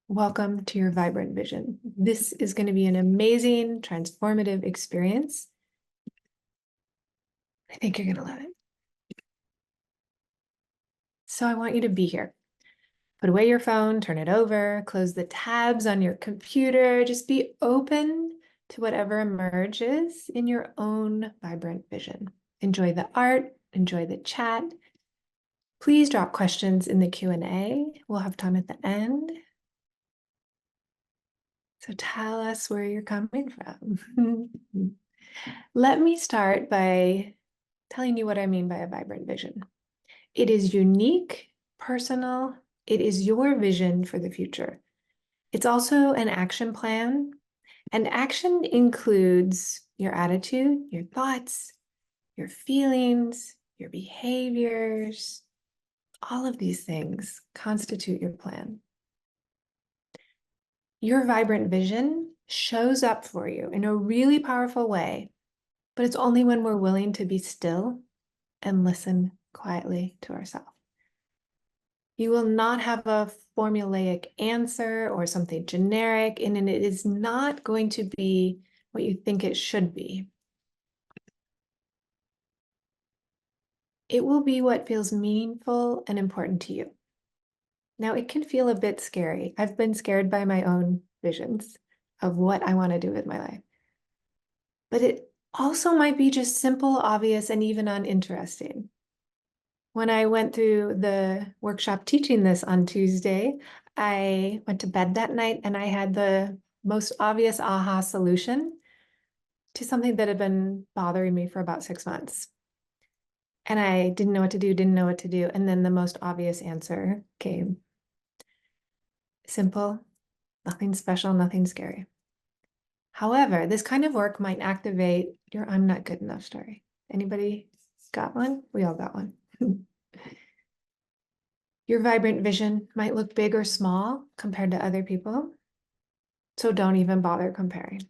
Welcome to your vibrant vision. This is going to be an amazing, transformative experience. I think you're going to love it. So I want you to be here. Put away your phone, turn it over, close the tabs on your computer. Just be open to whatever emerges in your own vibrant vision. Enjoy the art, enjoy the chat. Please drop questions in the Q&A. We'll have time at the end. So tell us where you're coming from. Let me start by telling you what I mean by a vibrant vision. It is unique, personal. It is your vision for the future. It's also an action plan, and action includes your attitude, your thoughts, your feelings, your behaviors. All of these things constitute your plan. Your vibrant vision shows up for you in a really powerful way, but it's only when we're willing to be still and listen quietly to ourselves. You will not have a formulaic answer or something generic, and it is not going to be what you think it should be. It will be what feels meaningful and important to you. Now, it can feel a bit scary. I've been scared by my own visions of what I want to do with my life. But it also might be just simple, obvious, and even uninteresting. When I went through the workshop teaching this on Tuesday, I went to bed that night and I had the most obvious aha solution to something that had been bothering me for about 6 months. And I didn't know what to do, And then the most obvious answer came. Simple, nothing special, nothing scary. However, this kind of work might activate your I'm not good enough story. Anybody got one? We all got one. Your vibrant vision might look big or small compared to other people, so don't even bother comparing.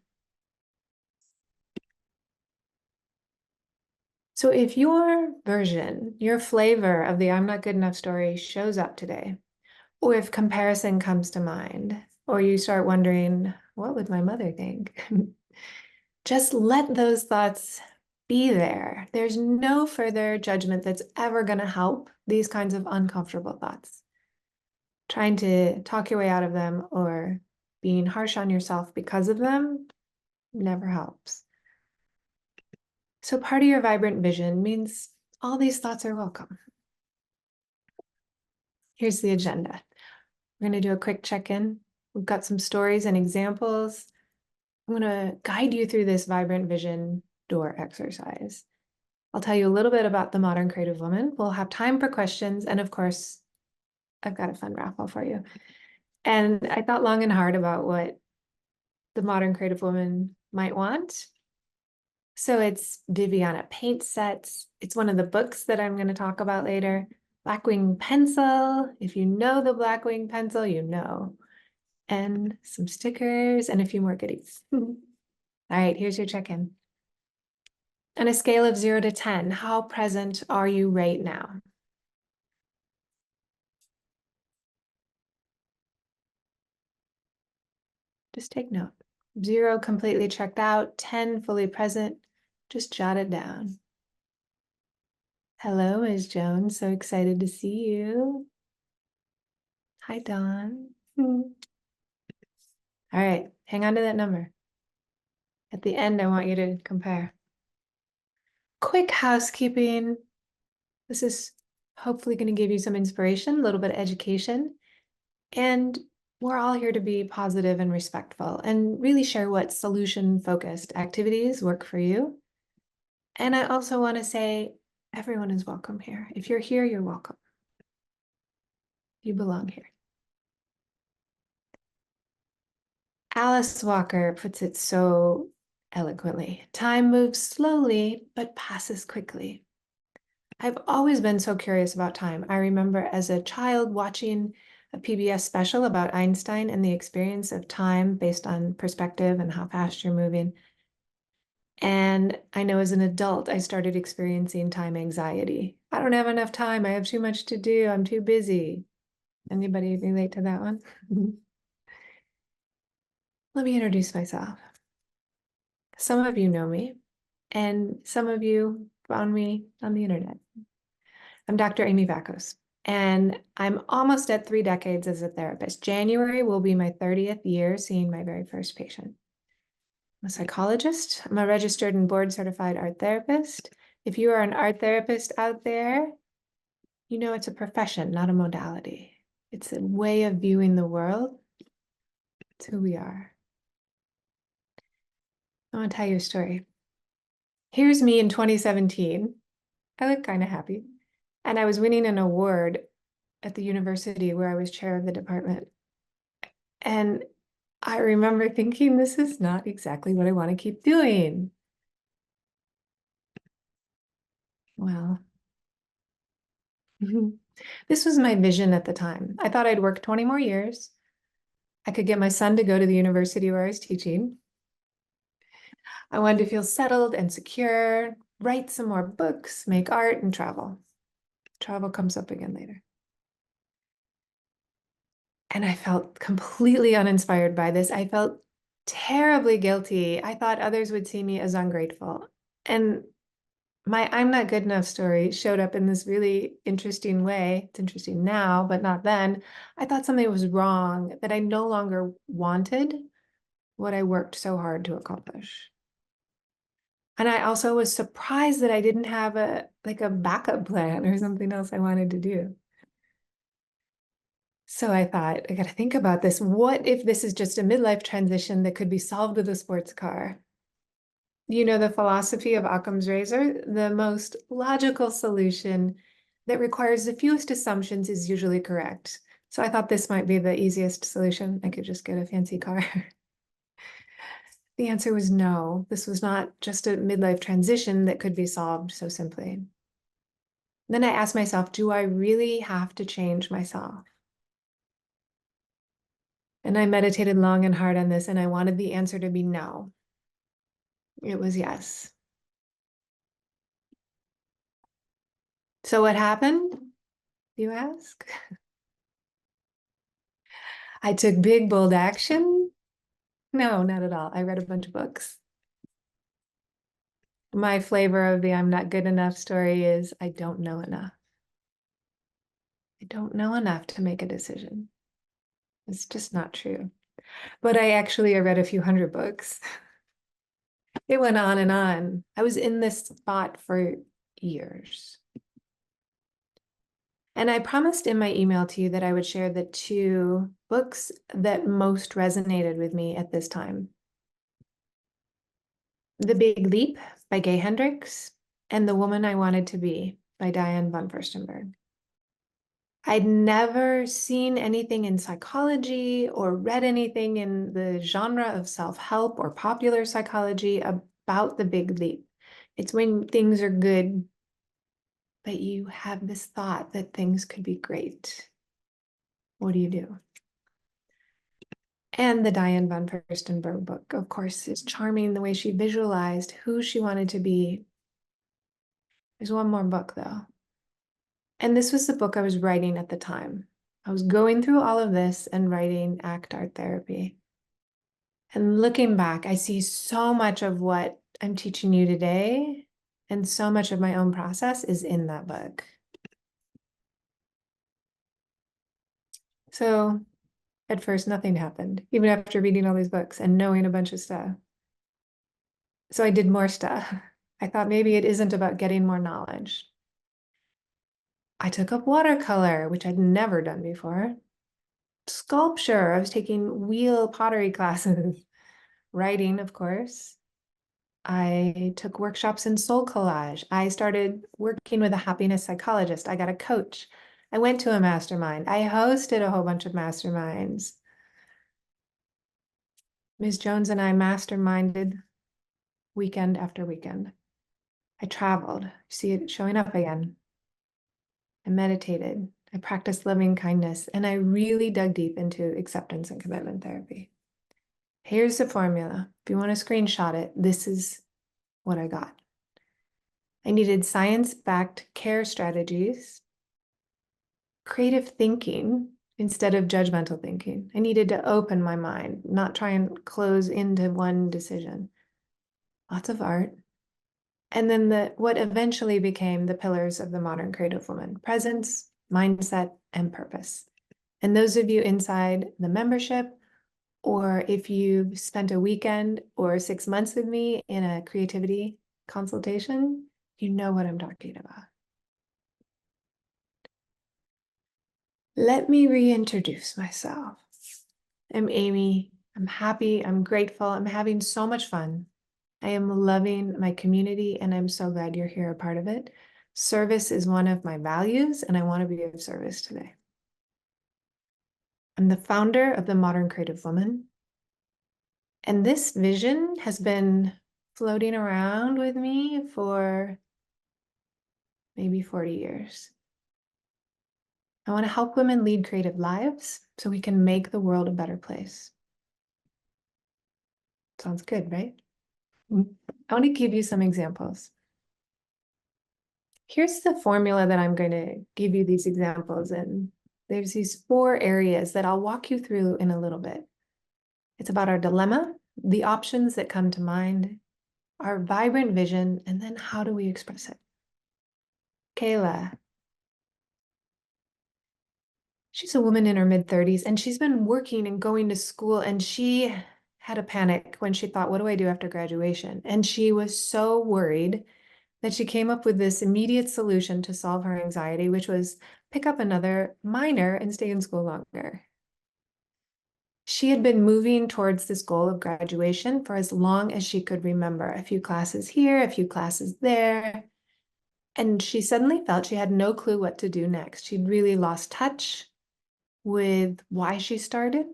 So if your version, your flavor of the I'm not good enough story shows up today, or if comparison comes to mind, or you start wondering, what would my mother think? Just let those thoughts be there. There's no further judgment that's ever going to help these kinds of uncomfortable thoughts. Trying to talk your way out of them or being harsh on yourself because of them never helps. So part of your vibrant vision means all these thoughts are welcome. Here's the agenda. We're going to do a quick check-in. We've got some stories and examples. I'm going to guide you through this vibrant vision door exercise. I'll tell you a little bit about the Modern Creative Woman. We'll have time for questions. And of course, I've got a fun raffle for you. And I thought long and hard about what the Modern Creative Woman might want. So it's Viviana paint sets. It's one of the books that I'm going to talk about later. Blackwing pencil. If you know the Blackwing pencil, you know. And some stickers and a few more goodies. All right, here's your check-in. On a scale of 0 to 10, how present are you right now? Just take note. 0 completely checked out, 10 fully present. Just jot it down. Hello, Ms. Jones. So excited to see you. Hi, Dawn. All right, hang on to that number. At the end, I want you to compare. Quick housekeeping. This is hopefully going to give you some inspiration, a little bit of education. And we're all here to be positive and respectful and really share what solution-focused activities work for you. And I also want to say everyone is welcome here. If you're here, you're welcome. You belong here. Alice Walker puts it so eloquently. Time moves slowly, but passes quickly. I've always been so curious about time. I remember as a child watching a PBS special about Einstein and the experience of time based on perspective and how fast you're moving. And I know as an adult, I started experiencing time anxiety. I don't have enough time. I have too much to do. I'm too busy. Anybody relate to that one? Let me introduce myself. Some of you know me, and some of you found me on the internet. I'm Dr. Amy Vakos, and I'm almost at 3 decades as a therapist. January will be my 30th year seeing my very first patient. I'm a psychologist. I'm a registered and board certified art therapist. If you are an art therapist out there, you know it's a profession, not a modality. It's a way of viewing the world. It's who we are. I want to tell you a story. Here's me in 2017. I look kind of happy. And I was winning an award at the university where I was chair of the department. And I remember thinking, this is not exactly what I want to keep doing. Well, this was my vision at the time. I thought I'd work 20 more years. I could get my son to go to the university where I was teaching. I wanted to feel settled and secure, write some more books, make art, and travel. Travel comes up again later. And I felt completely uninspired by this. I felt terribly guilty. I thought others would see me as ungrateful. And my I'm not good enough story showed up in this really interesting way. It's interesting now, but not then. I thought something was wrong, that I no longer wanted what I worked so hard to accomplish. And I also was surprised that I didn't have a backup plan or something else I wanted to do. So I thought, I got to think about this. What if this is just a midlife transition that could be solved with a sports car? You know, the philosophy of Occam's razor, the most logical solution that requires the fewest assumptions is usually correct. So I thought this might be the easiest solution. I could just get a fancy car. The answer was no. This was not just a midlife transition that could be solved so simply. Then I asked myself, do I really have to change myself? And I meditated long and hard on this, and I wanted the answer to be no. It was yes. So what happened, you ask? I took big, bold action. No, not at all. I read a bunch of books. My flavor of the I'm not good enough story is I don't know enough. I don't know enough to make a decision. It's just not true. But I read a few hundred books. It went on and on. I was in this spot for years. And I promised in my email to you that I would share the 2 books that most resonated with me at this time. The Big Leap by Gay Hendricks and The Woman I Wanted to Be by Diane von Furstenberg. I'd never seen anything in psychology or read anything in the genre of self-help or popular psychology about the big leap. It's when things are good, but you have this thought that things could be great. What do you do? And the Diane von Furstenberg book, of course, is charming the way she visualized who she wanted to be. There's one more book, though. And this was the book I was writing at the time. I was going through all of this and writing ACT Art Therapy. And looking back, I see so much of what I'm teaching you today, and so much of my own process is in that book. So at first, nothing happened, even after reading all these books and knowing a bunch of stuff. So I did more stuff. I thought maybe it isn't about getting more knowledge. I took up watercolor, which I'd never done before. Sculpture, I was taking wheel pottery classes. Writing, of course. I took workshops in soul collage. I started working with a happiness psychologist. I got a coach. I went to a mastermind. I hosted a whole bunch of masterminds. Ms. Jones and I masterminded weekend after weekend. I traveled. See it showing up again. I meditated. I practiced loving kindness, and I really dug deep into acceptance and commitment therapy. Here's the formula. If you want to screenshot it, this is what I got. I needed science-backed care strategies, creative thinking, instead of judgmental thinking. I needed to open my mind, not try and close into one decision. Lots of art. And then what eventually became the pillars of the modern creative woman: presence, mindset, and purpose. And those of you inside the membership, or if you've spent a weekend or 6 months with me in a creativity consultation, you know what I'm talking about. Let me reintroduce myself. I'm Amy. I'm happy. I'm grateful. I'm having so much fun. I am loving my community, and I'm so glad you're here, a part of it. Service is one of my values, and I want to be of service today. I'm the founder of the Modern Creative Woman, and this vision has been floating around with me for maybe 40 years. I want to help women lead creative lives so we can make the world a better place. Sounds good, right? I want to give you some examples. Here's the formula that I'm going to give you these examples in. There's these 4 areas that I'll walk you through in a little bit. It's about our dilemma, the options that come to mind, our vibrant vision, and then how do we express it? Kayla. She's a woman in her mid-30s, and she's been working and going to school, and she had a panic when she thought, what do I do after graduation? And she was so worried that she came up with this immediate solution to solve her anxiety, which was pick up another minor and stay in school longer. She had been moving towards this goal of graduation for as long as she could remember, a few classes here, a few classes there. And she suddenly felt she had no clue what to do next. She'd really lost touch with why she started.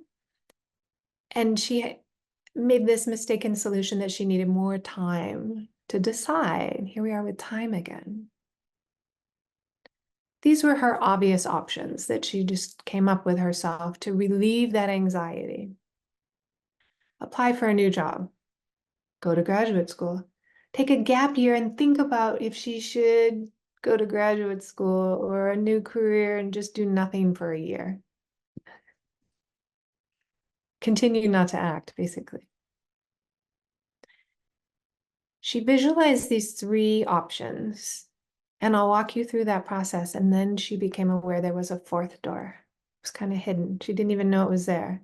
And she made this mistaken solution that she needed more time to decide. Here we are with time again. These were her obvious options that she just came up with herself to relieve that anxiety. Apply for a new job, go to graduate school, take a gap year and think about if she should go to graduate school or a new career and just do nothing for a year. Continue not to act, basically. She visualized these 3 options, and I'll walk you through that process. And then she became aware there was a 4th door. It was kind of hidden. She didn't even know it was there.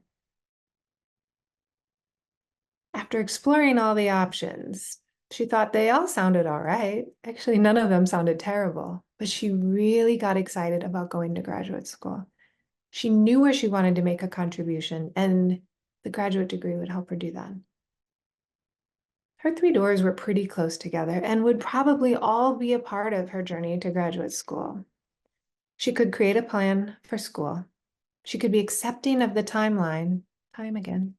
After exploring all the options, she thought they all sounded all right. Actually, none of them sounded terrible, but she really got excited about going to graduate school. She knew where she wanted to make a contribution, and the graduate degree would help her do that. Her 3 doors were pretty close together and would probably all be a part of her journey to graduate school. She could create a plan for school. She could be accepting of the timeline, time again.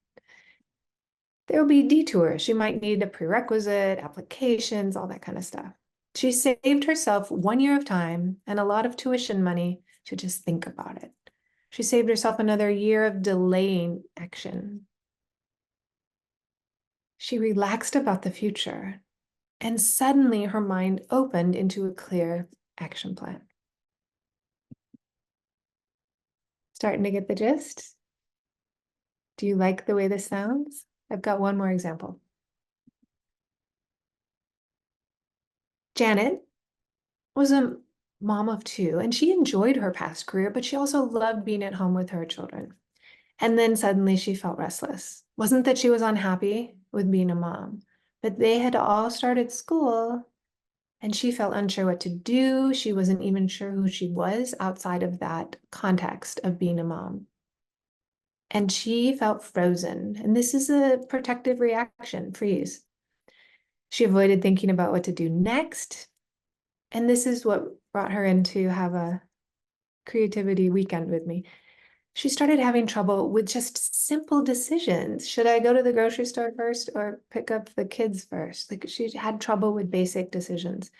There will be detours. She might need a prerequisite, applications, all that kind of stuff. She saved herself 1 year of time and a lot of tuition money to just think about it. She saved herself another year of delaying action. She relaxed about the future, and suddenly her mind opened into a clear action plan. Starting to get the gist? Do you like the way this sounds? I've got one more example. Janet was a mom of 2, and she enjoyed her past career, but she also loved being at home with her children. And then suddenly she felt restless. Wasn't that she was unhappy with being a mom, but they had all started school and she felt unsure what to do. She wasn't even sure who she was outside of that context of being a mom. And she felt frozen. And this is a protective reaction, freeze. She avoided thinking about what to do next. And this is what brought her in to have a creativity weekend with me. She started having trouble with just simple decisions. Should I go to the grocery store first or pick up the kids first? Like, she had trouble with basic decisions.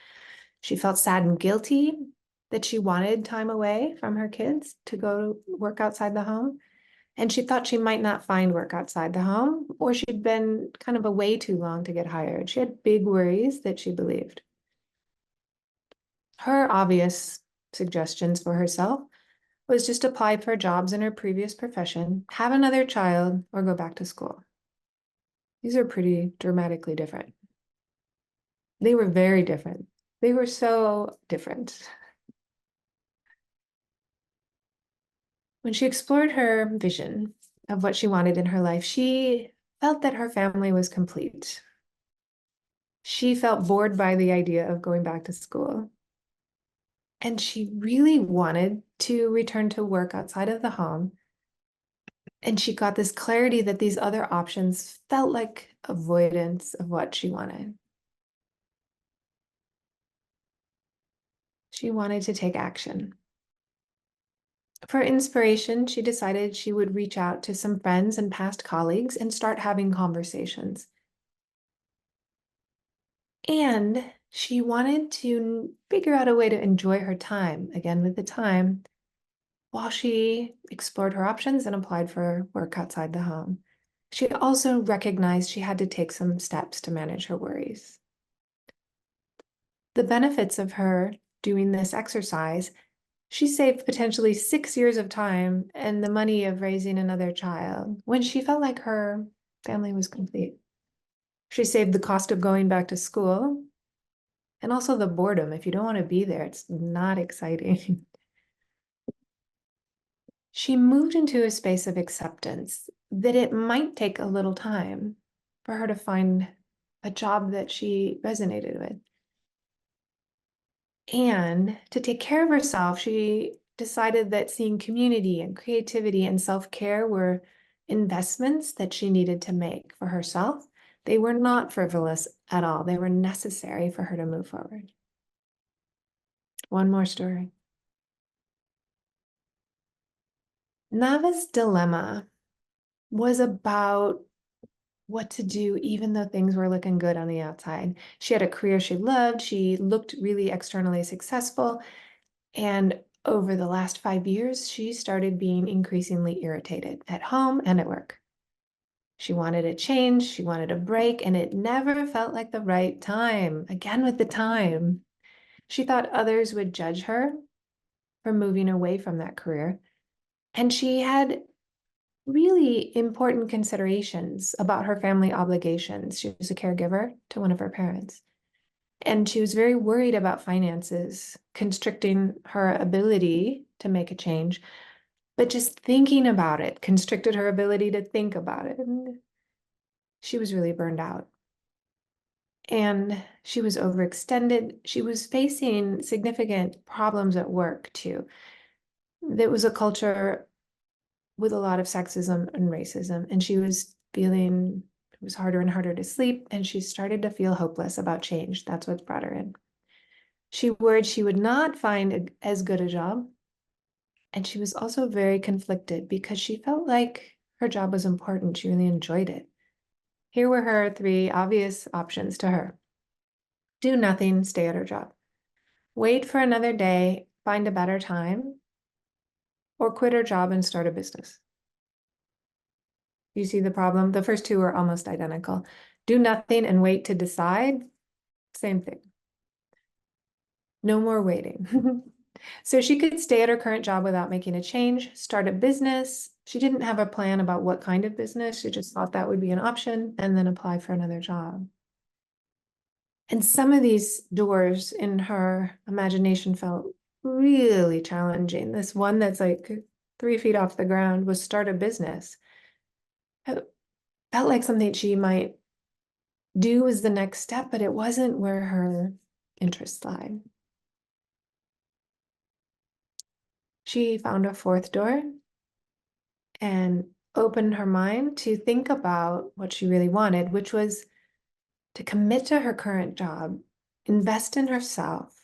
She felt sad and guilty that she wanted time away from her kids to go to work outside the home. And she thought she might not find work outside the home, or she'd been kind of away too long to get hired. She had big worries that she believed. Her obvious suggestions for herself was just apply for jobs in her previous profession, have another child, or go back to school. These are pretty dramatically different. They were very different. They were so different. When she explored her vision of what she wanted in her life, she felt that her family was complete. She felt bored by the idea of going back to school. And she really wanted to return to work outside of the home. And she got this clarity that these other options felt like avoidance of what she wanted. She wanted to take action. For inspiration, she decided she would reach out to some friends and past colleagues and start having conversations. And she wanted to figure out a way to enjoy her time, again with the time, while she explored her options and applied for work outside the home. She also recognized she had to take some steps to manage her worries. The benefits of her doing this exercise, she saved potentially 6 years of time and the money of raising another child when she felt like her family was complete. She saved the cost of going back to school and also the boredom. If you don't want to be there, it's not exciting. She moved into a space of acceptance that it might take a little time for her to find a job that she resonated with. And to take care of herself, she decided that seeing community and creativity and self-care were investments that she needed to make for herself. They were not frivolous at all. They were necessary for her to move forward. One more story. Nava's dilemma was about what to do even though things were looking good on the outside. She had a career she loved. She looked really externally successful. And over the last 5 years, she started being increasingly irritated at home and at work. She wanted a change, she wanted a break, and it never felt like the right time. Again, with the time. She thought others would judge her for moving away from that career. And she had really important considerations about her family obligations. She was a caregiver to one of her parents. And she was very worried about finances, constricting her ability to make a change. But just thinking about it constricted her ability to think about it. And she was really burned out. And she was overextended. She was facing significant problems at work, too. There was a culture with a lot of sexism and racism, and she was feeling it was harder and harder to sleep, and she started to feel hopeless about change. That's what brought her in. She worried she would not find as good a job, and she was also very conflicted because she felt like her job was important. She really enjoyed it. Here were her 3 obvious options to her. Do nothing, stay at her job. Wait for another day, find a better time, or quit her job and start a business. You see the problem? The first 2 are almost identical. Do nothing and wait to decide, same thing. No more waiting. So she could stay at her current job without making a change, start a business. She didn't have a plan about what kind of business. She just thought that would be an option and then apply for another job. And some of these doors in her imagination felt really challenging. This one that's like 3 feet off the ground was start a business. It felt like something she might do as the next step, but it wasn't where her interests lie. She found a 4th door and opened her mind to think about what she really wanted, which was to commit to her current job, invest in herself,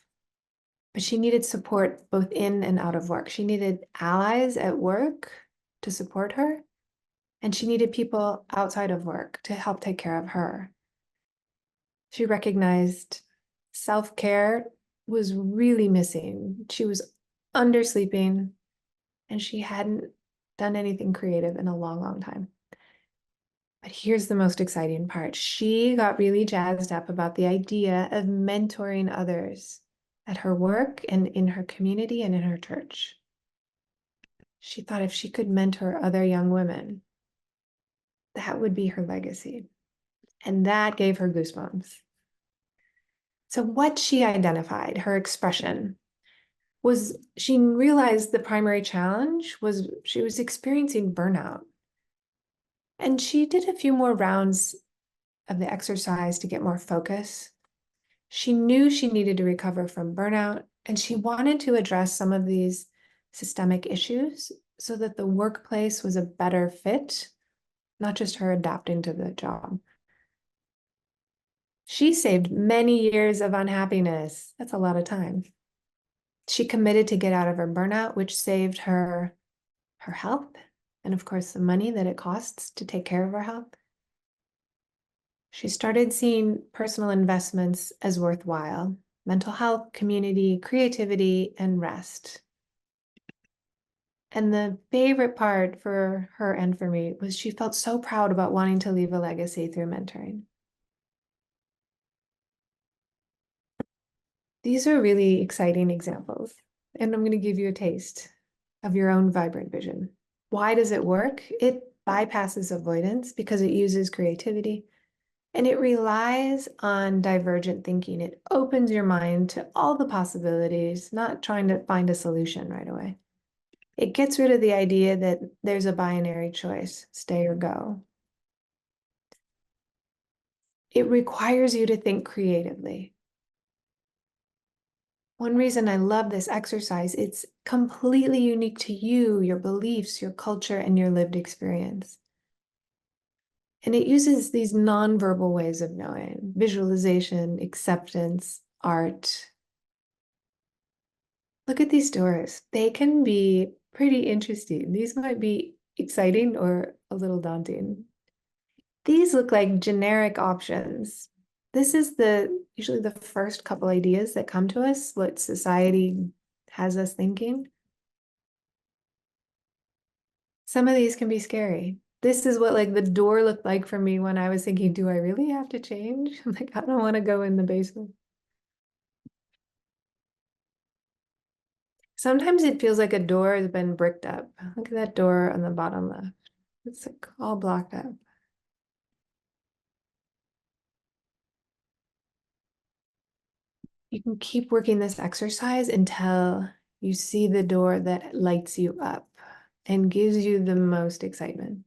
but she needed support both in and out of work. She needed allies at work to support her, and she needed people outside of work to help take care of her. She recognized self-care was really missing. She was undersleeping, and she hadn't done anything creative in a long, long time. But here's the most exciting part. She got really jazzed up about the idea of mentoring others at her work and in her community and in her church. She thought if she could mentor other young women, that would be her legacy. And that gave her goosebumps. So what she identified, her expression, was she realized the primary challenge was she was experiencing burnout. And she did a few more rounds of the exercise to get more focus. She knew she needed to recover from burnout, and she wanted to address some of these systemic issues so that the workplace was a better fit, not just her adapting to the job. She saved many years of unhappiness. That's a lot of time. She committed to get out of her burnout, which saved her health and, of course, the money that it costs to take care of her health. She started seeing personal investments as worthwhile: mental health, community, creativity, and rest. And the favorite part for her and for me was she felt so proud about wanting to leave a legacy through mentoring. These are really exciting examples, and I'm going to give you a taste of your own vibrant vision. Why does it work? It bypasses avoidance because it uses creativity, and it relies on divergent thinking. It opens your mind to all the possibilities, not trying to find a solution right away. It gets rid of the idea that there's a binary choice, stay or go. It requires you to think creatively. One reason I love this exercise, it's completely unique to you, your beliefs, your culture, and your lived experience. And it uses these nonverbal ways of knowing: visualization, acceptance, art. Look at these doors. They can be pretty interesting. These might be exciting or a little daunting. These look like generic options. This is usually the first couple ideas that come to us, what society has us thinking. Some of these can be scary. This is what like the door looked like for me when I was thinking, do I really have to change? Like, I don't want to go in the basement. Sometimes it feels like a door has been bricked up. Look at that door on the bottom left. It's like all blocked up. You can keep working this exercise until you see the door that lights you up and gives you the most excitement.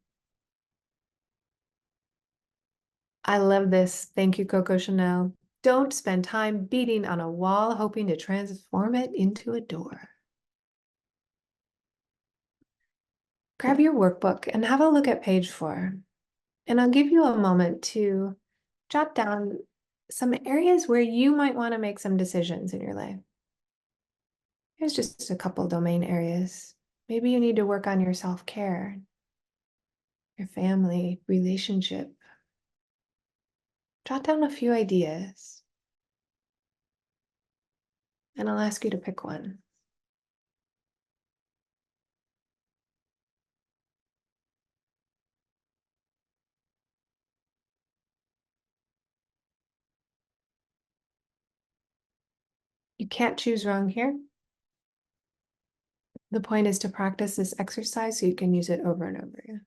I love this. Thank you, Coco Chanel. Don't spend time beating on a wall hoping to transform it into a door. Grab your workbook and have a look at page 4. And I'll give you a moment to jot down some areas where you might want to make some decisions in your life. Here's just a couple domain areas. Maybe you need to work on your self-care, your family, relationship. Jot down a few ideas, and I'll ask you to pick one. You can't choose wrong here. The point is to practice this exercise so you can use it over and over again.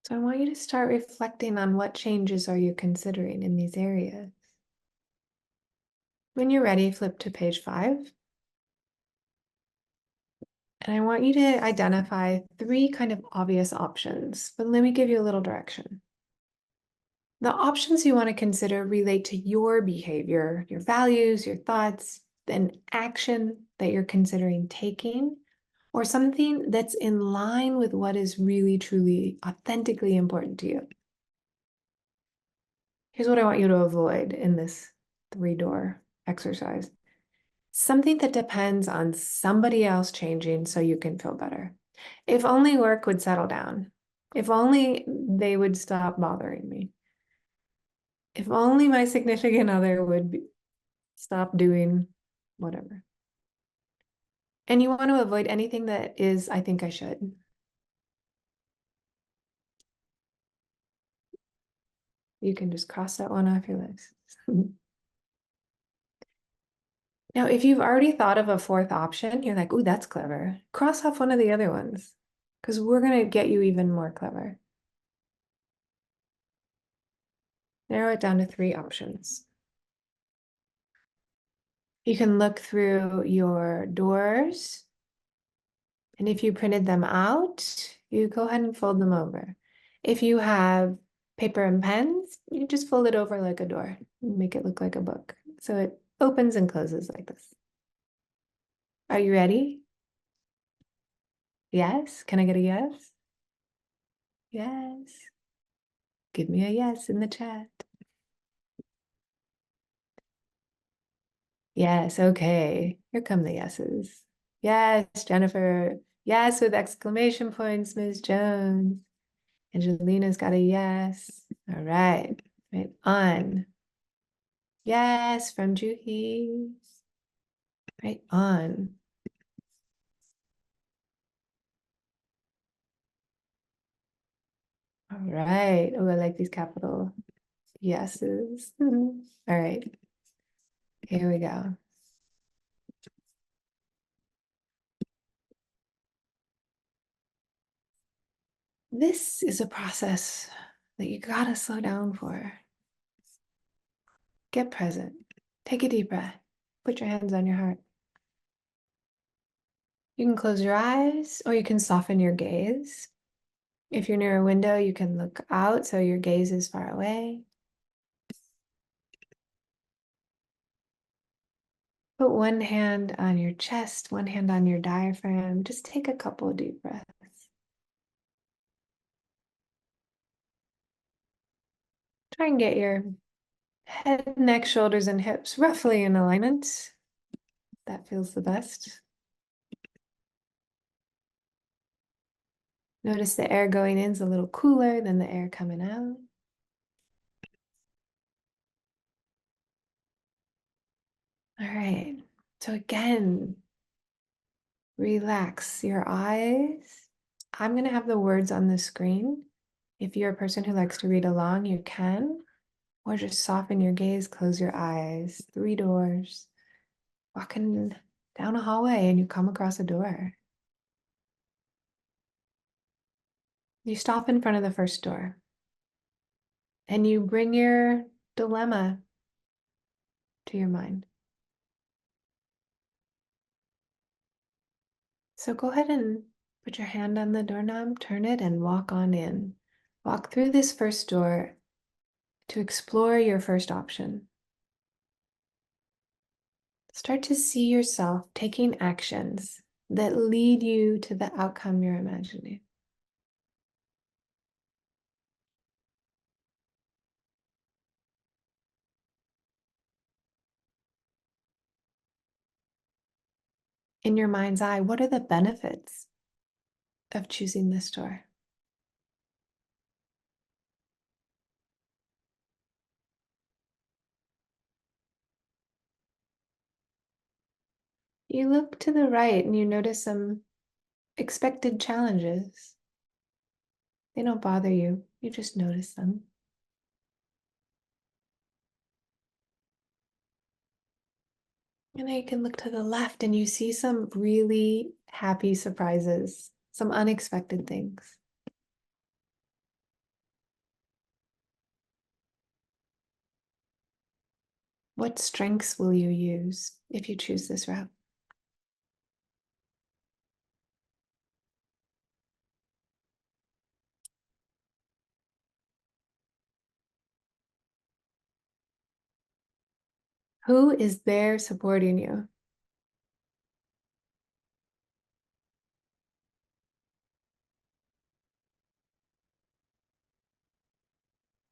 So I want you to start reflecting on what changes are you considering in these areas. When you're ready, flip to page 5. And I want you to identify 3 kind of obvious options, but let me give you a little direction. The options you want to consider relate to your behavior, your values, your thoughts, an action that you're considering taking, or something that's in line with what is really, truly, authentically important to you. Here's what I want you to avoid in this 3-door exercise. Something that depends on somebody else changing so you can feel better. If only work would settle down. If only they would stop bothering me. If only my significant other would stop doing whatever. And you want to avoid anything that is, I think I should. You can just cross that one off your list. Now, if you've already thought of a fourth option, you're like, ooh, that's clever. Cross off one of the other ones because we're going to get you even more clever. Narrow it down to 3 options. You can look through your doors, and if you printed them out, you go ahead and fold them over. If you have paper and pens, you just fold it over like a door, make it look like a book. So it opens and closes like this. Are you ready? Yes? Can I get a yes? Yes. Give me a yes in the chat. Yes, okay. Here come the yeses. Yes, Jennifer. Yes, with exclamation points, Ms. Jones. Angelina's got a yes. All right. Right on. Yes, from Juhi. Right on. All right. Oh, I like these capital yeses. All right. Here we go. This is a process that you gotta slow down for. Get present. Take a deep breath. Put your hands on your heart. You can close your eyes or you can soften your gaze. If you're near a window, you can look out so your gaze is far away. Put one hand on your chest, one hand on your diaphragm. Just take a couple of deep breaths. Try and get your head, neck, shoulders, and hips roughly in alignment. That feels the best. Notice the air going in is a little cooler than the air coming out. All right. So again, relax your eyes. I'm going to have the words on the screen. If you're a person who likes to read along, you can. Or just soften your gaze, close your eyes. 3 doors. Walking down a hallway and you come across a door. You stop in front of the first door and you bring your dilemma to your mind. So go ahead and put your hand on the doorknob, turn it, and walk on in. Walk through this first door to explore your first option. Start to see yourself taking actions that lead you to the outcome you're imagining. In your mind's eye, what are the benefits of choosing this door? You look to the right and you notice some expected challenges. They don't bother you, you just notice them. And then you can look to the left and you see some really happy surprises, some unexpected things. What strengths will you use if you choose this route? Who is there supporting you?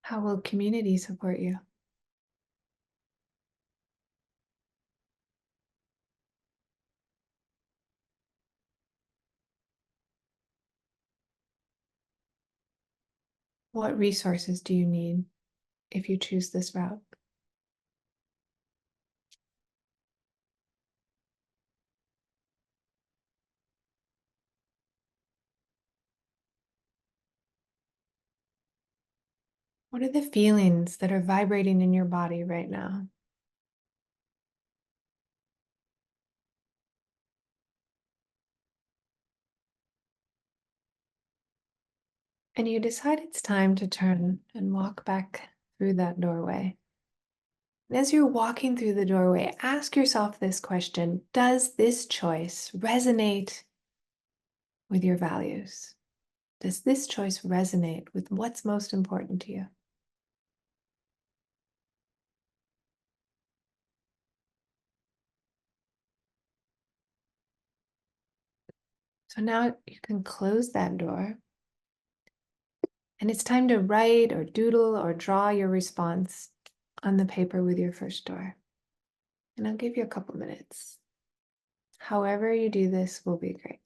How will community support you? What resources do you need if you choose this route? What are the feelings that are vibrating in your body right now? And you decide it's time to turn and walk back through that doorway. And as you're walking through the doorway, ask yourself this question: does this choice resonate with your values? Does this choice resonate with what's most important to you? So now you can close that door, and it's time to write or doodle or draw your response on the paper with your first door. And I'll give you a couple minutes. However you do this will be great.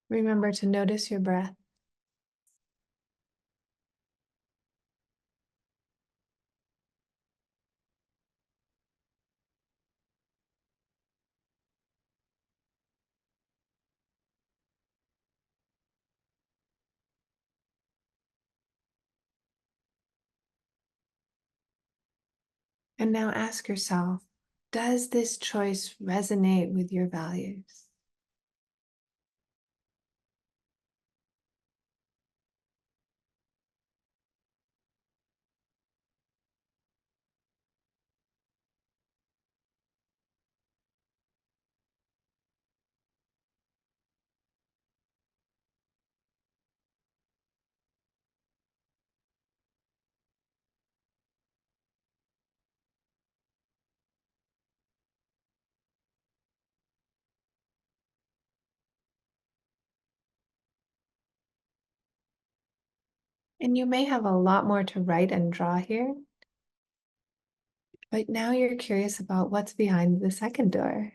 Remember to notice your breath. And now ask yourself, does this choice resonate with your values? And you may have a lot more to write and draw here, but now you're curious about what's behind the second door.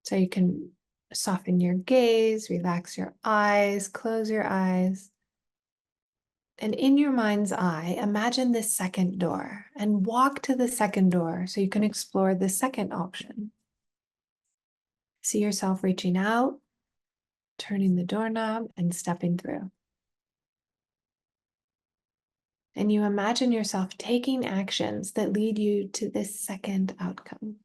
So you can soften your gaze, relax your eyes, close your eyes. And in your mind's eye, imagine this second door and walk to the second door so you can explore the second option. See yourself reaching out, turning the doorknob, and stepping through. And you imagine yourself taking actions that lead you to this second outcome.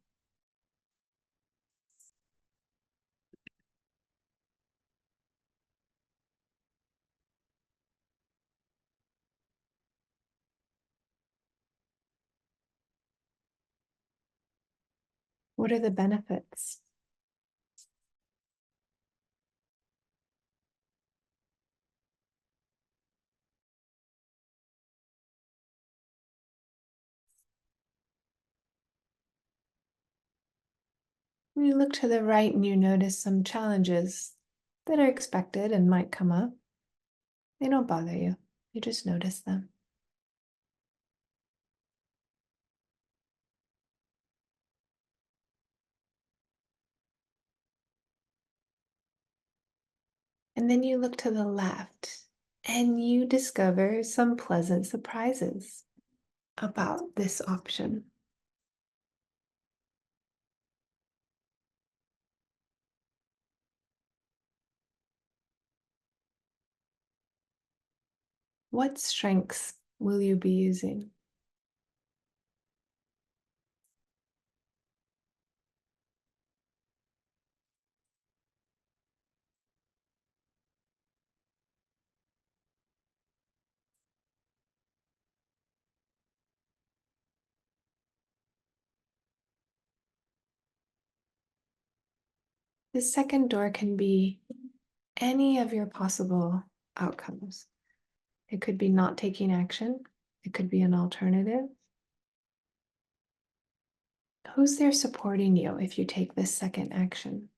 What are the benefits? When you look to the right and you notice some challenges that are expected and might come up, they don't bother you. You just notice them. And then you look to the left and you discover some pleasant surprises about this option. What strengths will you be using? The second door can be any of your possible outcomes. It could be not taking action, it could be an alternative. Who's there supporting you if you take this second action?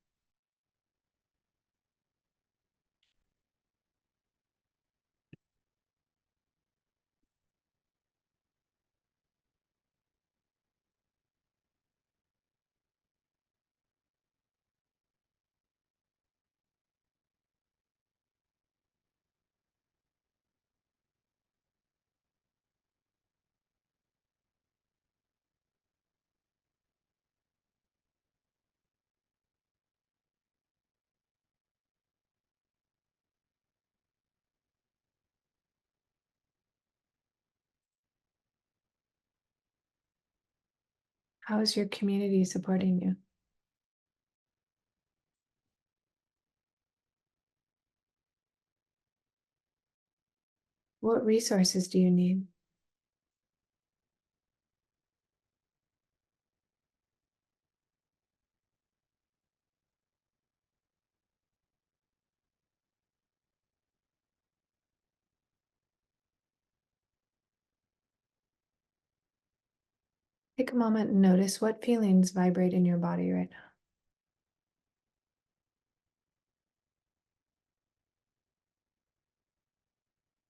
How is your community supporting you? What resources do you need? Take a moment and notice what feelings vibrate in your body right now.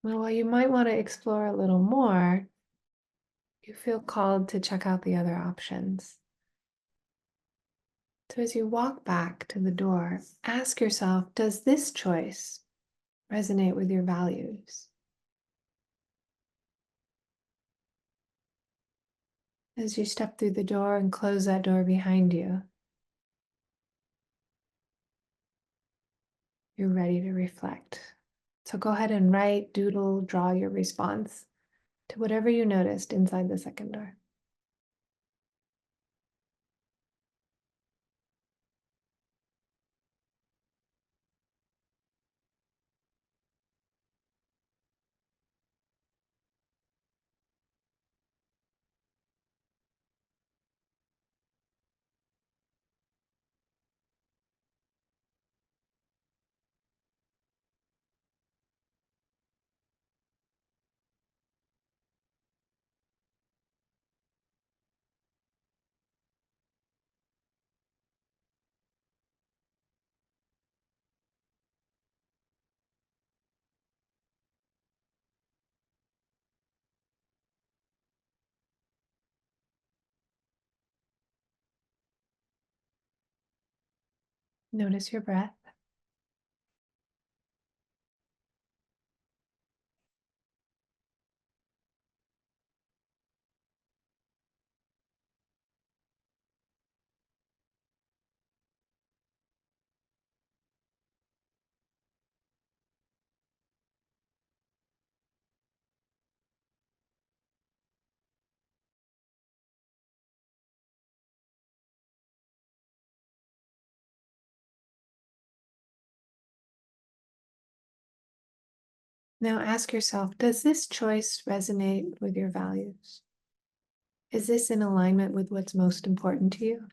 Well, while you might want to explore a little more, you feel called to check out the other options. So as you walk back to the door, ask yourself, does this choice resonate with your values? As you step through the door and close that door behind you, you're ready to reflect. So go ahead and write, doodle, draw your response to whatever you noticed inside the second door. Notice your breath. Now ask yourself, does this choice resonate with your values? Is this in alignment with what's most important to you?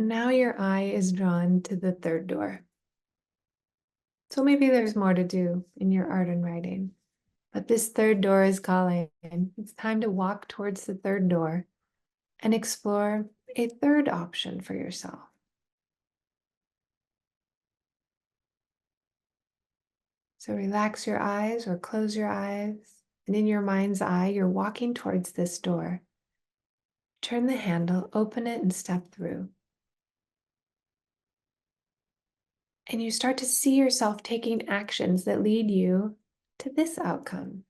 And now your eye is drawn to the third door. So maybe there's more to do in your art and writing, but this third door is calling. It's time to walk towards the third door and explore a third option for yourself. So relax your eyes or close your eyes, and in your mind's eye, you're walking towards this door. Turn the handle, open it, and step through. And you start to see yourself taking actions that lead you to this outcome.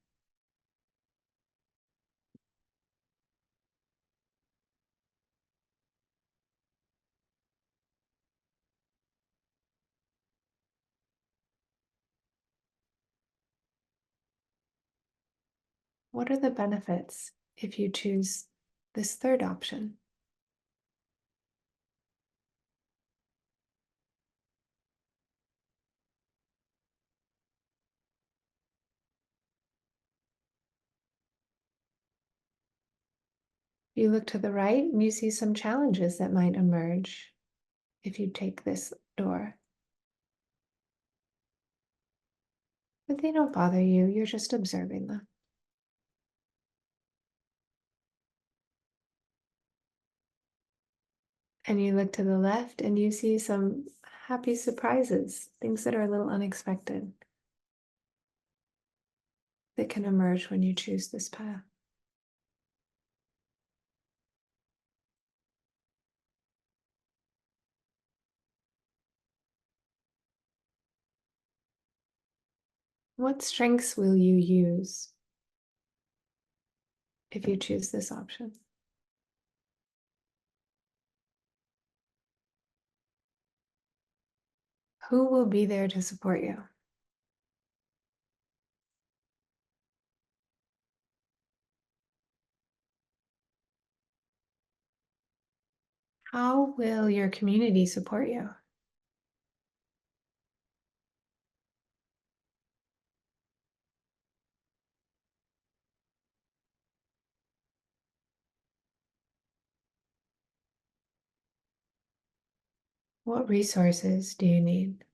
What are the benefits if you choose this third option? You look to the right and you see some challenges that might emerge if you take this door. But they don't bother you, you're just observing them. And you look to the left and you see some happy surprises, things that are a little unexpected that can emerge when you choose this path. What strengths will you use if you choose this option? Who will be there to support you? How will your community support you? What resources do you need?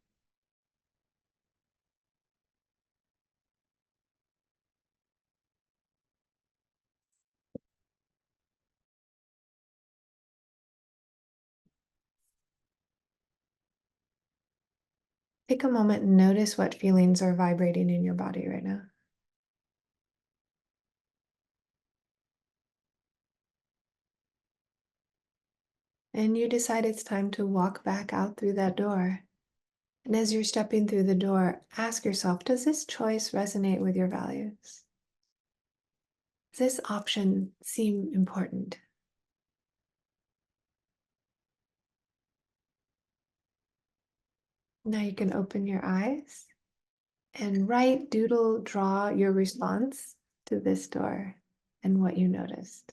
Take a moment and notice what feelings are vibrating in your body right now. And you decide it's time to walk back out through that door. And as you're stepping through the door, ask yourself, does this choice resonate with your values? Does this option seem important? Now you can open your eyes and write, doodle, draw your response to this door and what you noticed.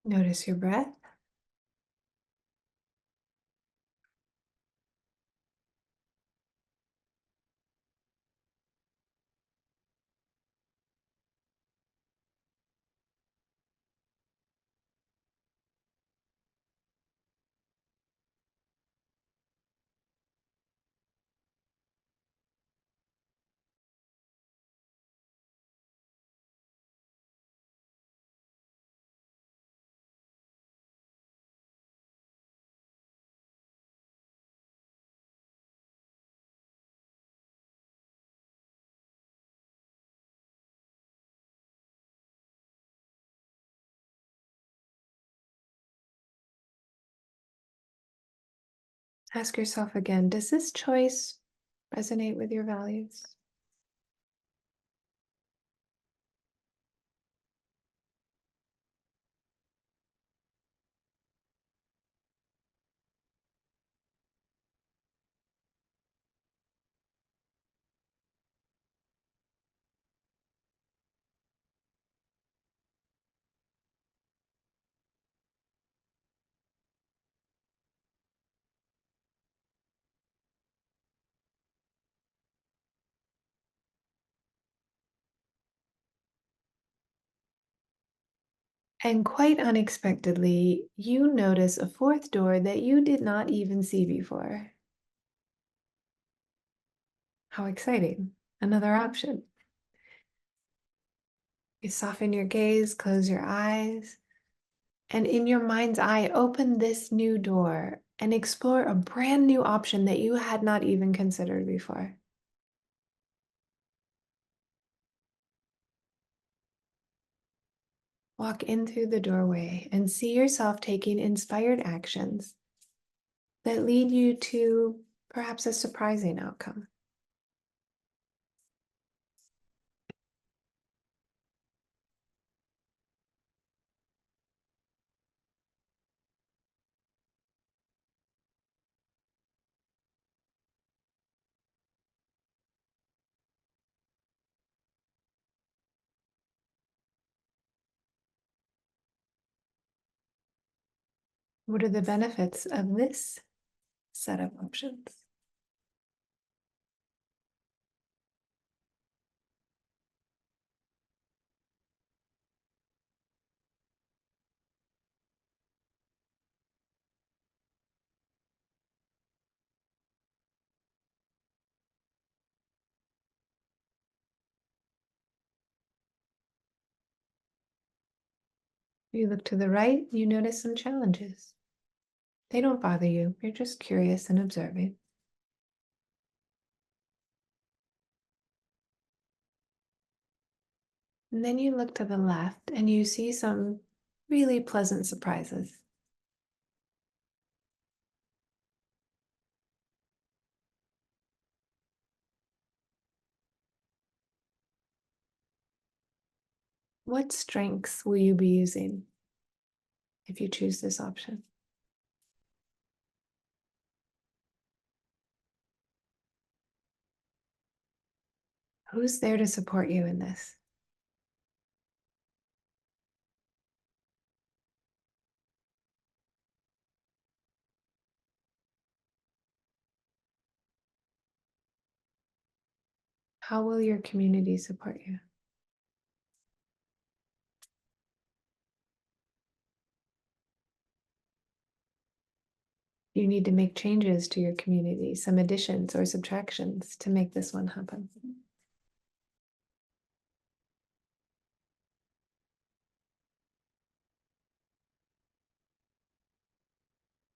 Notice your breath. Ask yourself again, does this choice resonate with your values? And quite unexpectedly, you notice a fourth door that you did not even see before. How exciting! Another option. You soften your gaze, close your eyes, and in your mind's eye, open this new door and explore a brand new option that you had not even considered before. Walk in through the doorway and see yourself taking inspired actions that lead you to perhaps a surprising outcome. What are the benefits of this set of options? You look to the right, you notice some challenges. They don't bother you, you're just curious and observing. And then you look to the left and you see some really pleasant surprises. What strengths will you be using if you choose this option? Who's there to support you in this? How will your community support you? You need to make changes to your community, some additions or subtractions to make this one happen.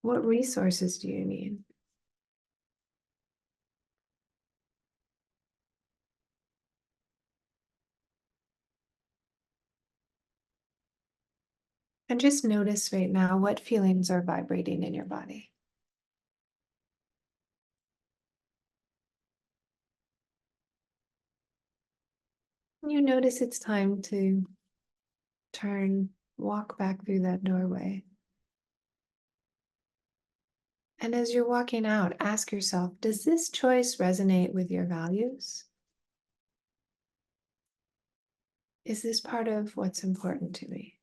What resources do you need? And just notice right now what feelings are vibrating in your body. You notice it's time to turn, walk back through that doorway. And as you're walking out, ask yourself, does this choice resonate with your values? Is this part of what's important to me?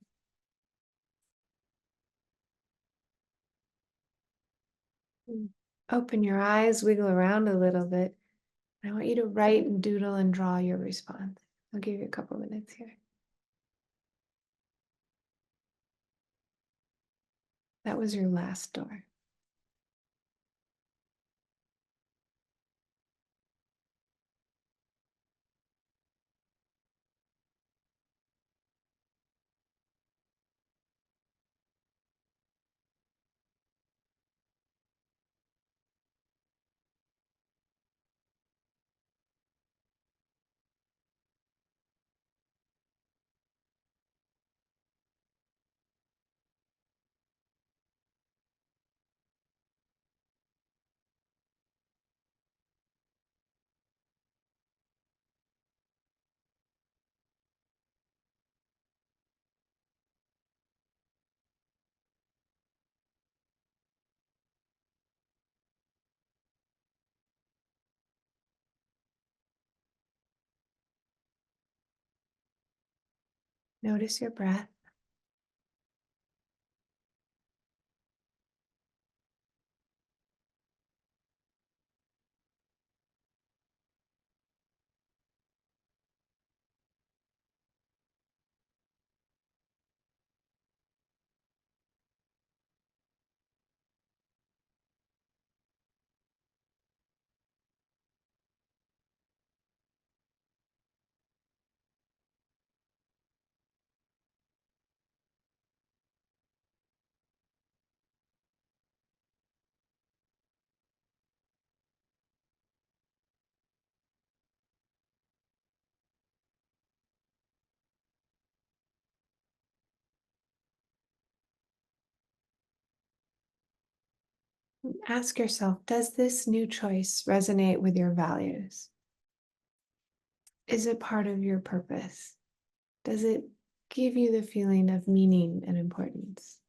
Open your eyes, wiggle around a little bit. I want you to write and doodle and draw your response. I'll give you a couple minutes here. That was your last door. Notice your breath. Ask yourself, does this new choice resonate with your values? Is it part of your purpose? Does it give you the feeling of meaning and importance?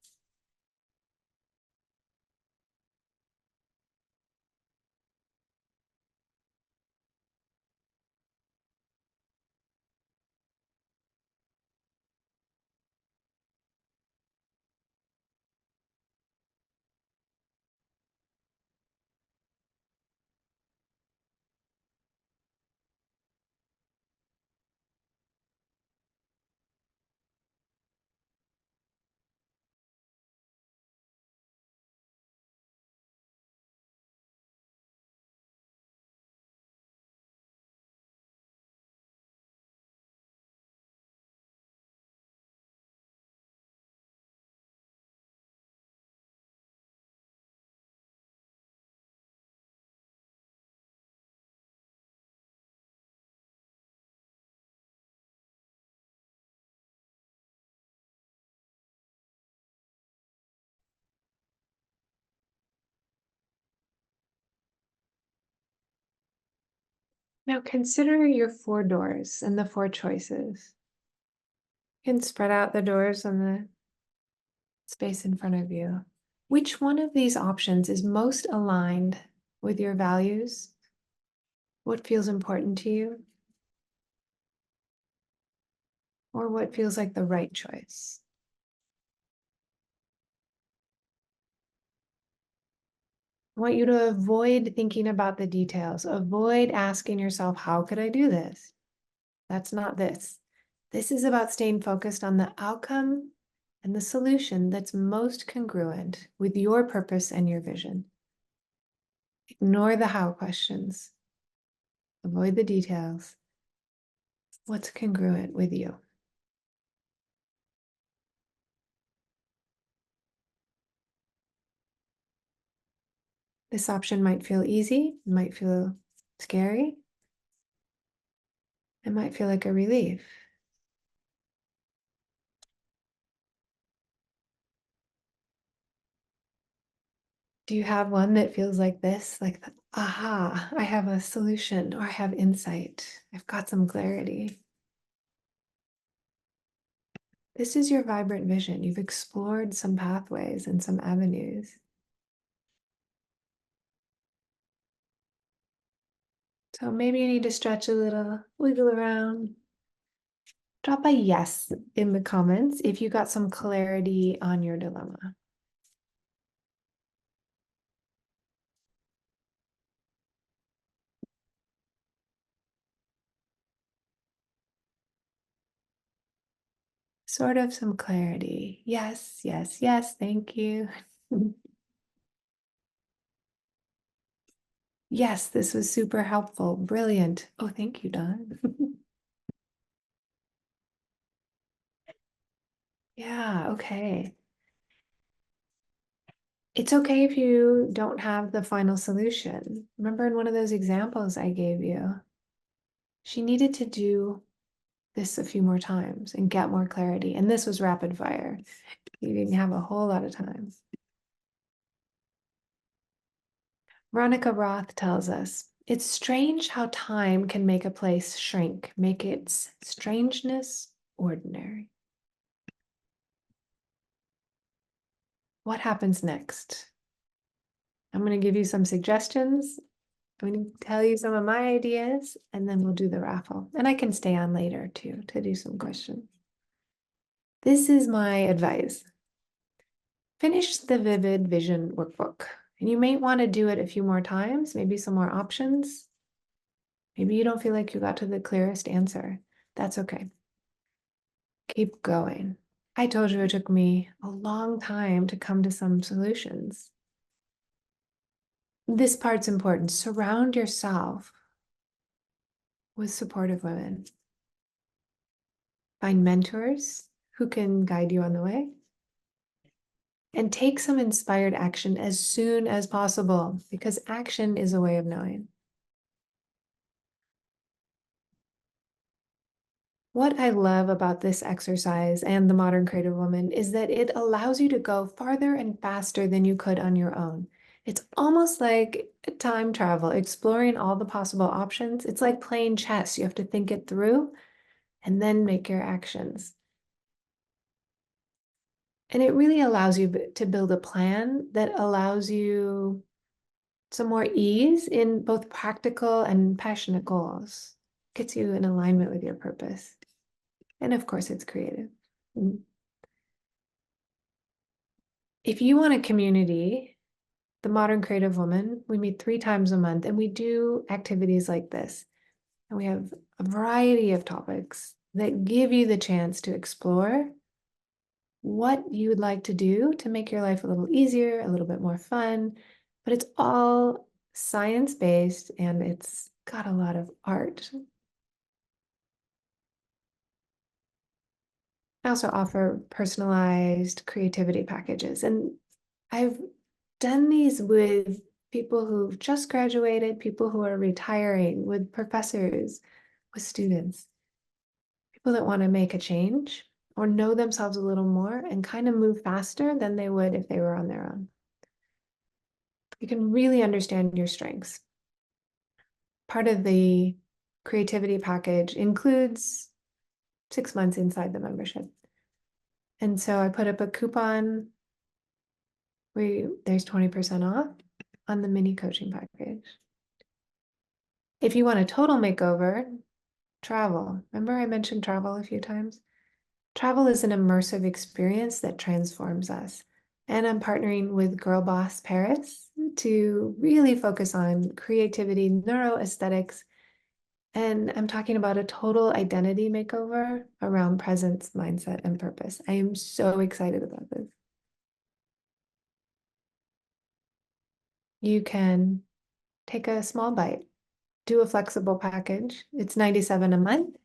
Now consider your 4 doors and the 4 choices. You can spread out the doors on the space in front of you. Which one of these options is most aligned with your values? What feels important to you? Or what feels like the right choice? I want you to avoid thinking about the details. Avoid asking yourself, how could I do this? That's not this. This is about staying focused on the outcome and the solution that's most congruent with your purpose and your vision. Ignore the how questions. Avoid the details. What's congruent with you? This option might feel easy, might feel scary, it might feel like a relief. Do you have one that feels like this? Like, aha, I have a solution, or I have insight. I've got some clarity. This is your vibrant vision. You've explored some pathways and some avenues. So maybe you need to stretch a little, wiggle around. Drop a yes in the comments if you got some clarity on your dilemma. Sort of some clarity. Yes, yes, yes, thank you. Yes, this was super helpful. Brilliant. Oh, thank you, Don. Yeah, okay. It's okay if you don't have the final solution. Remember in one of those examples I gave you, she needed to do this a few more times and get more clarity. And this was rapid fire. You didn't have a whole lot of time. Veronica Roth tells us, it's strange how time can make a place shrink, make its strangeness ordinary. What happens next? I'm going to give you some suggestions. I'm going to tell you some of my ideas, and then we'll do the raffle. And I can stay on later too to do some questions. This is my advice. Finish the Vivid Vision workbook. And you may want to do it a few more times, maybe some more options. Maybe you don't feel like you got to the clearest answer. That's okay. Keep going. I told you it took me a long time to come to some solutions. This part's important. Surround yourself with supportive women. Find mentors who can guide you on the way. And take some inspired action as soon as possible, because action is a way of knowing. What I love about this exercise and the Modern Creative Woman is that it allows you to go farther and faster than you could on your own. It's almost like time travel, exploring all the possible options. It's like playing chess. You have to think it through and then make your actions. And it really allows you to build a plan that allows you some more ease in both practical and passionate goals. Gets you in alignment with your purpose. And of course, it's creative. If you want a community, the Modern Creative Woman, we meet 3 times a month and we do activities like this. And we have a variety of topics that give you the chance to explore what you would like to do to make your life a little easier, a little bit more fun, but it's all science-based and it's got a lot of art. I also offer personalized creativity packages, and I've done these with people who've just graduated, people who are retiring, with professors, with students, people that want to make a change or know themselves a little more and kind of move faster than they would if they were on their own. You can really understand your strengths. Part of the creativity package includes 6 months inside the membership. And so I put up a coupon where there's 20% off on the mini coaching package. If you want a total makeover, travel. Remember I mentioned travel a few times? Travel is an immersive experience that transforms us. And I'm partnering with Girl Boss Paris to really focus on creativity, neuroaesthetics, and I'm talking about a total identity makeover around presence, mindset, and purpose. I am so excited about this. You can take a small bite, do a flexible package. It's $97 a month.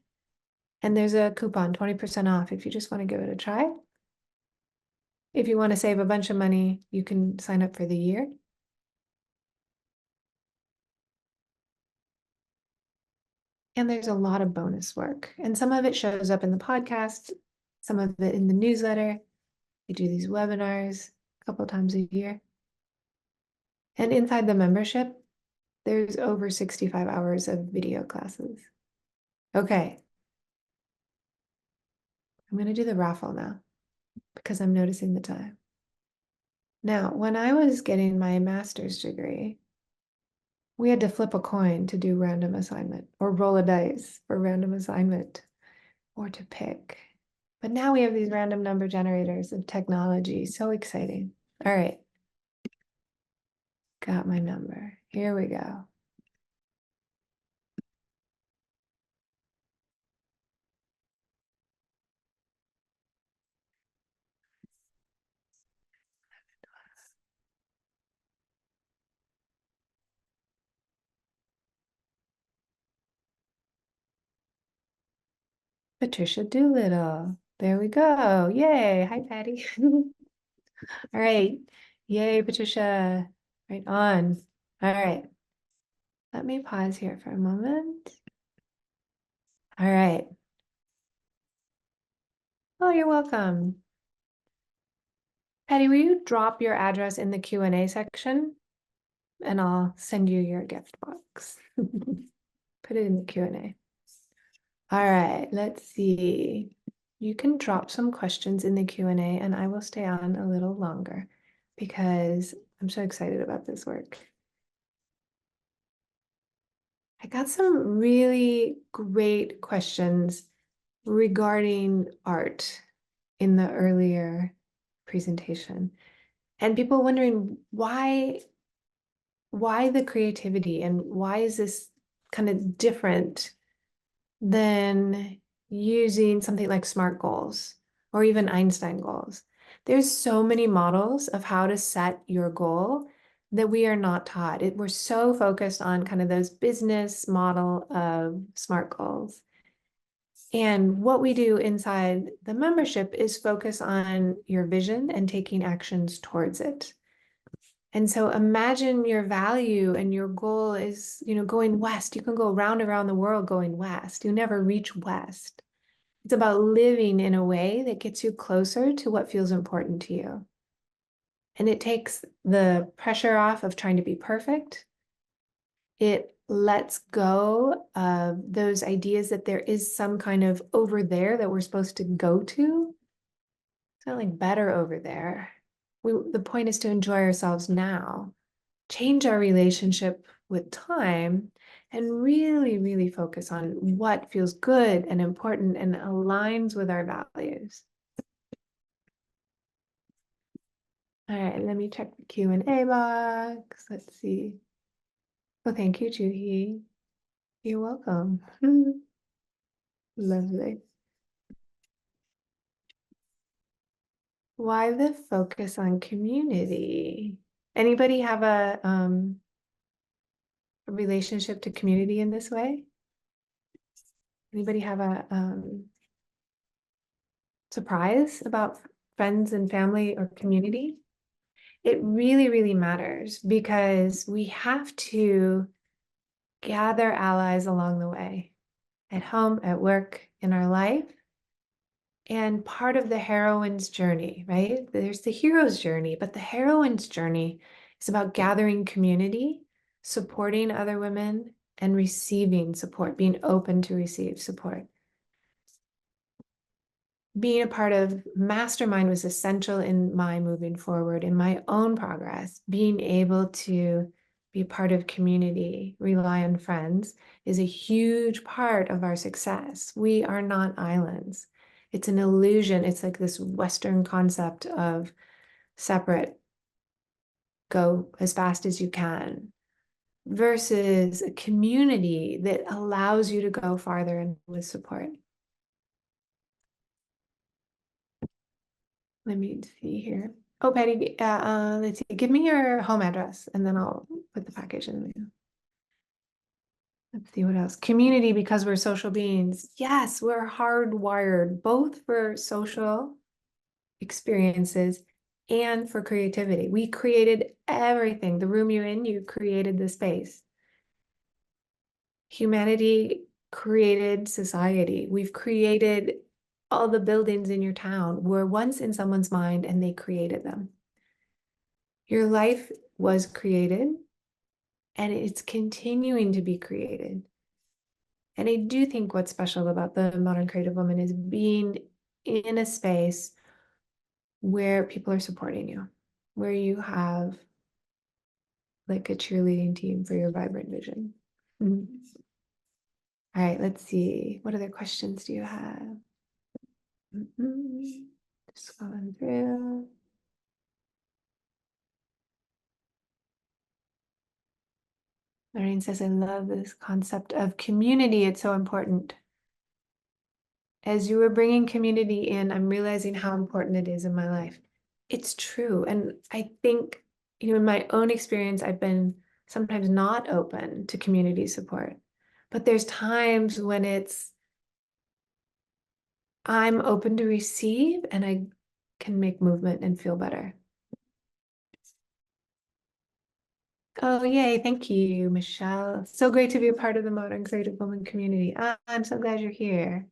And there's a coupon, 20% off if you just want to give it a try. If you want to save a bunch of money, you can sign up for the year. And there's a lot of bonus work. And some of it shows up in the podcast, some of it in the newsletter. We do these webinars a couple times a year. And inside the membership, there's over 65 hours of video classes. Okay. I'm going to do the raffle now because I'm noticing the time. Now, when I was getting my master's degree, we had to flip a coin to do random assignment or roll a dice for random assignment or to pick. But now we have these random number generators of technology. So exciting. All right. Got my number. Here we go. Patricia Doolittle. There we go. Yay. Hi, Patty. All right. Yay, Patricia. Right on. All right. Let me pause here for a moment. All right. Oh, you're welcome. Patty, will you drop your address in the Q&A section? And I'll send you your gift box. Put it in the Q&A. All right, let's see. You can drop some questions in the Q&A and I will stay on a little longer because I'm so excited about this work. I got some really great questions regarding art in the earlier presentation. And people wondering why the creativity and why is this kind of different than using something like SMART goals or even Einstein goals. There's so many models of how to set your goal that we are not taught. We're so focused on kind of those business model of SMART goals. And what we do inside the membership is focus on your vision and taking actions towards it. And so imagine your value and your goal is, going west. You can go round around the world going west. You never reach west. It's about living in a way that gets you closer to what feels important to you. And it takes the pressure off of trying to be perfect. It lets go of those ideas that there is some kind of over there that we're supposed to go to. It's not like better over there. The point is to enjoy ourselves now, change our relationship with time, and really, really focus on what feels good and important and aligns with our values. All right, let me check the Q&A box. Let's see. Oh, thank you, Juhi. You're welcome. Lovely. Why the focus on community? Anybody have a relationship to community in this way? Anybody have a surprise about friends and family or community? It really, really matters because we have to gather allies along the way, at home, at work, in our life. And part of the heroine's journey, right? There's the hero's journey, but the heroine's journey is about gathering community, supporting other women, and receiving support, being open to receive support. Being a part of Mastermind was essential in my moving forward, in my own progress. Being able to be part of community, rely on friends, is a huge part of our success. We are not islands. It's an illusion. It's like this Western concept of separate, go as fast as you can, versus a community that allows you to go farther and with support. Let me see here. Oh, Patty, let's see. Give me your home address and then I'll put the package in there. Let's see what else. Community, because we're social beings. Yes, we're hardwired both for social experiences and for creativity. We created everything. The room you're in, you created the space. Humanity created society. We've created all the buildings in your town were once in someone's mind and they created them. Your life was created and it's continuing to be created. And I do think what's special about the Modern Creative Woman is being in a space where people are supporting you, where you have like a cheerleading team for your vibrant vision. Mm-hmm. All right, let's see. What other questions do you have? Just scrolling through. Lorraine says, I love this concept of community. It's so important. As you were bringing community in, I'm realizing how important it is in my life. It's true. And I think, in my own experience, I've been sometimes not open to community support. But there's times when I'm open to receive and I can make movement and feel better. Oh, yay. Thank you, Michelle. So great to be a part of the Modern Creative Woman community. I'm so glad you're here.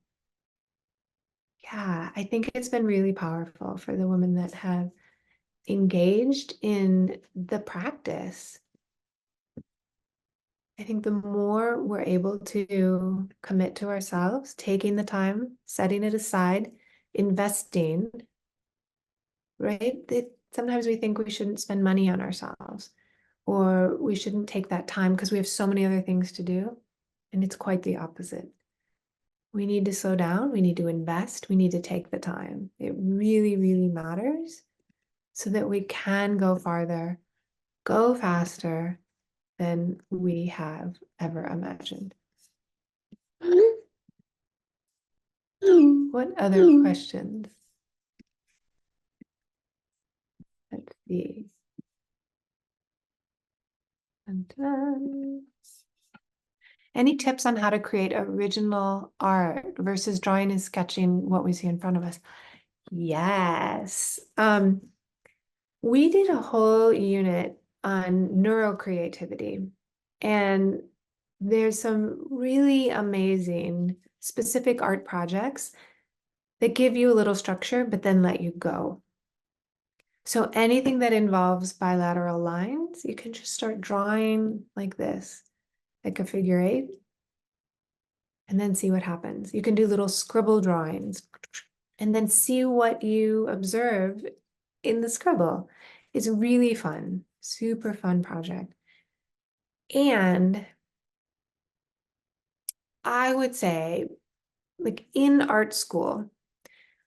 Yeah, I think it's been really powerful for the women that have engaged in the practice. I think the more we're able to commit to ourselves, taking the time, setting it aside, investing, right? Sometimes we think we shouldn't spend money on ourselves or we shouldn't take that time because we have so many other things to do. And it's quite the opposite. We need to slow down. We need to invest. We need to take the time. It really, really matters so that we can go farther, go faster than we have ever imagined. What other questions? Let's see. Any tips on how to create original art versus drawing and sketching what we see in front of us? Yes. We did a whole unit on neurocreativity, and there's some really amazing specific art projects that give you a little structure, but then let you go. So anything that involves bilateral lines, you can just start drawing like this, like a figure eight, and then see what happens. You can do little scribble drawings and then see what you observe in the scribble. It's really fun, super fun project. And I would say, like in art school,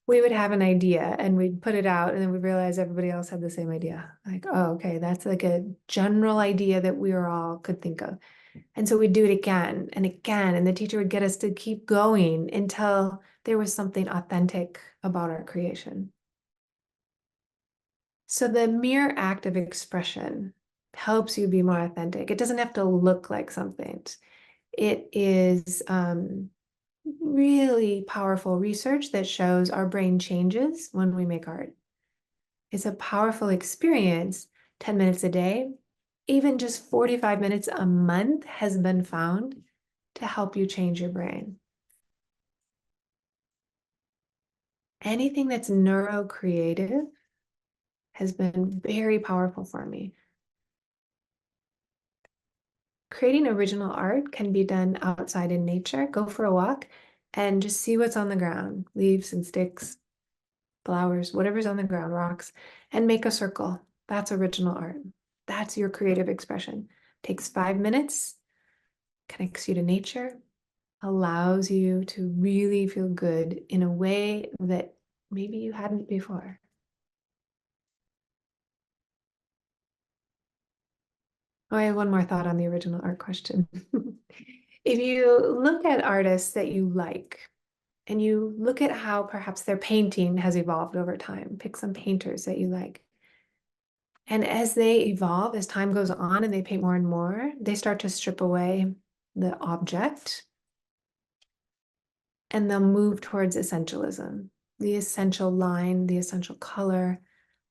we would have an idea and we'd put it out and then we realize everybody else had the same idea. Like, oh, okay, that's like a general idea that we all could think of. And so we'd do it again and again, and the teacher would get us to keep going until there was something authentic about our creation. So the mere act of expression helps you be more authentic. It doesn't have to look like something. It is really powerful research that shows our brain changes when we make art. It's a powerful experience. 10 minutes a day, even just 45 minutes a month has been found to help you change your brain. Anything that's neurocreative has been very powerful for me. Creating original art can be done outside in nature. Go for a walk and just see what's on the ground, leaves and sticks, flowers, whatever's on the ground, rocks, and make a circle. That's original art. That's your creative expression. Takes 5 minutes, connects you to nature, allows you to really feel good in a way that maybe you hadn't before. Oh, I have one more thought on the original art question. If you look at artists that you like, and you look at how perhaps their painting has evolved over time, pick some painters that you like. And as they evolve, as time goes on and they paint more and more, they start to strip away the object and they'll move towards essentialism, the essential line, the essential color,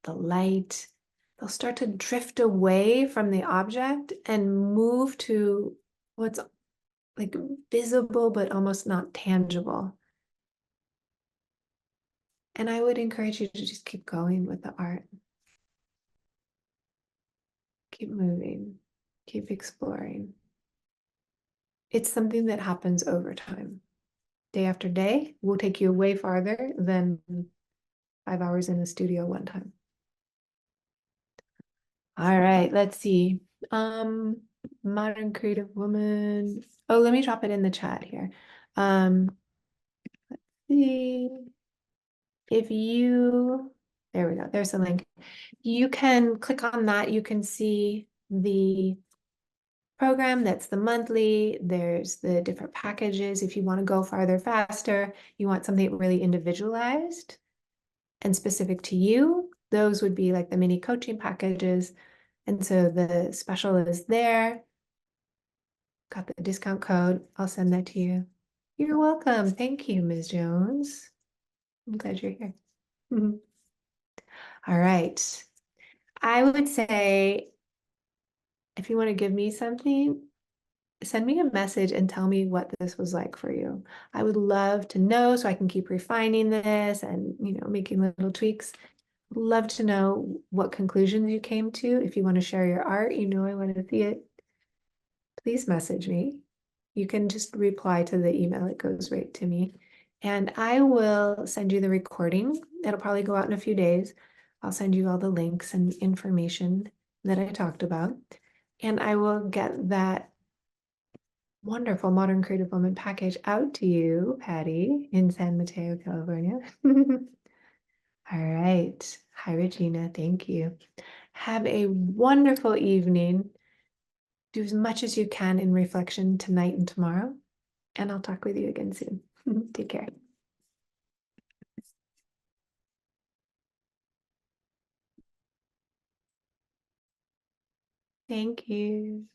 the light. They'll start to drift away from the object and move to what's like visible but almost not tangible. And I would encourage you to just keep going with the art. Keep moving, keep exploring. It's something that happens over time. Day after day will take you way farther than 5 hours in the studio one time. All right, let's see. Modern creative woman. Oh, let me drop it in the chat here. Let's see. If you, there we go, there's the link. You can click on that. You can see the program, that's the monthly. There's the different packages. If you want to go farther, faster, you want something really individualized and specific to you, those would be like the mini coaching packages. And so the special is there. Got the discount code. I'll send that to you. You're welcome. Thank you, Ms. Jones. I'm glad you're here. All right. I would say if you want to give me something, send me a message and tell me what this was like for you. I would love to know so I can keep refining this and, making little tweaks. Love to know what conclusions you came to. If you want to share your art, I want to see it. Please message me. You can just reply to the email. It goes right to me. And I will send you the recording. It'll probably go out in a few days. I'll send you all the links and information that I talked about. And I will get that wonderful Modern Creative Woman package out to you, Patty, in San Mateo, California. All right. Hi, Regina. Thank you. Have a wonderful evening. Do as much as you can in reflection tonight and tomorrow, and I'll talk with you again soon. Take care. Thank you.